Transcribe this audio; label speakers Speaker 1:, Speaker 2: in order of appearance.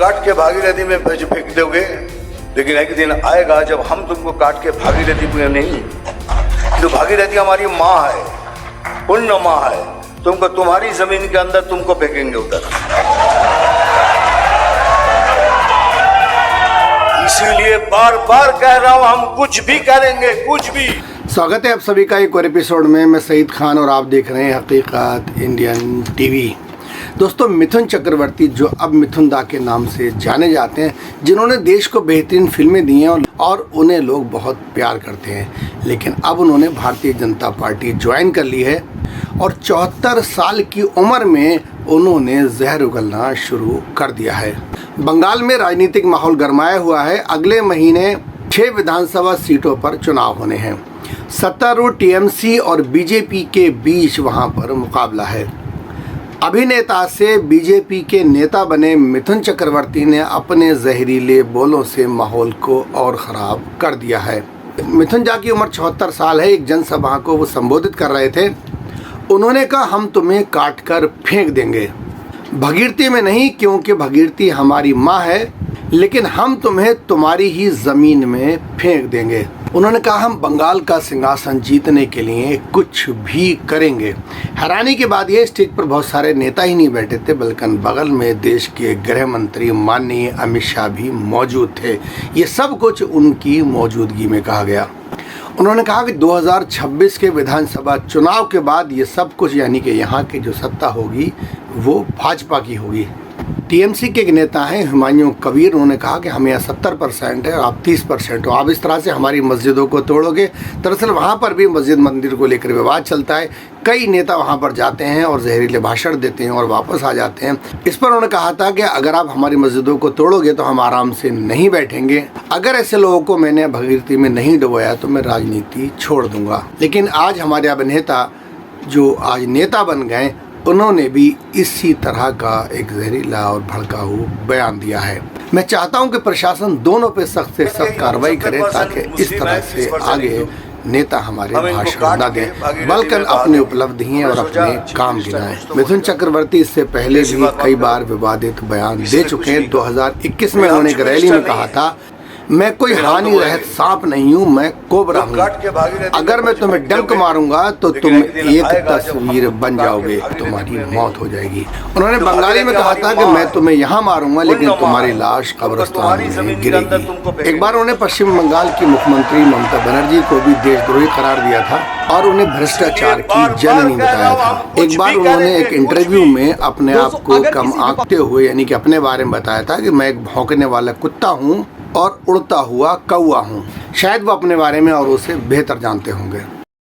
Speaker 1: काट के भागीरथी में फेंक दोगे, लेकिन एक दिन आएगा जब हम तुमको काट के भागीरथी में नहीं, तो भागीरथी हमारी माँ है, पुण्य माँ है, तुमको तुम्हारी जमीन के अंदर तुमको फेंकेंगे उधर। इसीलिए बार बार कह रहा हूं, हम कुछ भी करेंगे, कुछ भी।
Speaker 2: स्वागत है आप सभी का एक और एपिसोड में। मैं सईद खान और आप देख रहे हैं हकीकत इंडियन टीवी। दोस्तों, मिथुन चक्रवर्ती जो अब मिथुन दा के नाम से जाने जाते हैं, जिन्होंने देश को बेहतरीन फिल्में दी हैं और उन्हें लोग बहुत प्यार करते हैं, लेकिन अब उन्होंने भारतीय जनता पार्टी ज्वाइन कर ली है और 74 साल की उम्र में उन्होंने जहर उगलना शुरू कर दिया है। बंगाल में राजनीतिक माहौल गरमाया हुआ है। अगले महीने 6 विधानसभा सीटों पर चुनाव होने हैं। सत्तारूढ़ टीएमसी और बीजेपी के बीच वहां पर मुकाबला है। अभिनेता से बीजेपी के नेता बने मिथुन चक्रवर्ती ने अपने जहरीले बोलों से माहौल को और ख़राब कर दिया है। मिथुन दा की उम्र 74 साल है। एक जनसभा को वो संबोधित कर रहे थे। उन्होंने कहा, हम तुम्हें काट कर फेंक देंगे, भगीरथी में नहीं, क्योंकि भगीरथी हमारी माँ है, लेकिन हम तुम्हें तुम्हारी ही ज़मीन में फेंक देंगे। उन्होंने कहा, हम बंगाल का सिंहासन जीतने के लिए कुछ भी करेंगे। हैरानी की बात यह, स्टेज पर बहुत सारे नेता ही नहीं बैठे थे, बल्कि बगल में देश के गृह मंत्री माननीय अमित शाह भी मौजूद थे। ये सब कुछ उनकी मौजूदगी में कहा गया। उन्होंने कहा कि 2026 के विधानसभा चुनाव के बाद ये सब कुछ, यानी कि यहाँ की जो सत्ता होगी वो भाजपा की होगी। टीएमसी के एक नेता हैं हुमायूं कबीर, उन्होंने कहा कि हम यहाँ 70% है, आप 30% हो, आप इस तरह से हमारी मस्जिदों को तोड़ोगे। दरअसल वहाँ पर भी मस्जिद मंदिर को लेकर विवाद चलता है। कई नेता वहाँ पर जाते हैं और जहरीले भाषण देते हैं और वापस आ जाते हैं। इस पर उन्होंने कहा था कि अगर आप हमारी मस्जिदों को तोड़ोगे तो हम आराम से नहीं बैठेंगे। अगर ऐसे लोगों को मैंने भगीरथी में नहीं डुबोया तो मैं राजनीति छोड़ दूंगा। लेकिन आज हमारे अभिनेता जो आज नेता बन गए, उन्होंने भी इसी तरह का एक जहरीला और भड़काऊ बयान दिया है। मैं चाहता हूं कि प्रशासन दोनों पे सख्त से सख्त कार्रवाई करे, ताकि इस तरह से आगे नेता हमारे भाषण न दें, बल्कि अपनी उपलब्धियां और अपने काम गिनाएं। मिथुन चक्रवर्ती इससे पहले भी कई बार विवादित बयान दे चुके हैं। 2021 में उन्होंने एक रैली में कहा था, मैं कोई हानि रहित सांप नहीं हूँ, मैं कोबरा हूँ। अगर मैं तुम्हें डंक मारूंगा तो तुम एक तस्वीर बन जाओगे, तुम्हारी मौत हो जाएगी। उन्होंने बंगाली में कहा था कि मैं तुम्हें यहाँ मारूंगा, लेकिन तुम्हारी लाश कब्रिस्तान में गिरेगी। एक बार उन्हें पश्चिम बंगाल की मुख्यमंत्री ममता बनर्जी को भी देशद्रोही करार दिया था और उन्हें भ्रष्टाचार की जननी बताया था। एक बार उन्होंने एक इंटरव्यू में अपने आप को कम आंकते हुए, यानी कि अपने बारे में बताया था कि मैं एक भौंकने वाला कुत्ता हूँ और उड़ता हुआ कौवा हूँ। शायद वो अपने बारे में और उसे बेहतर जानते होंगे।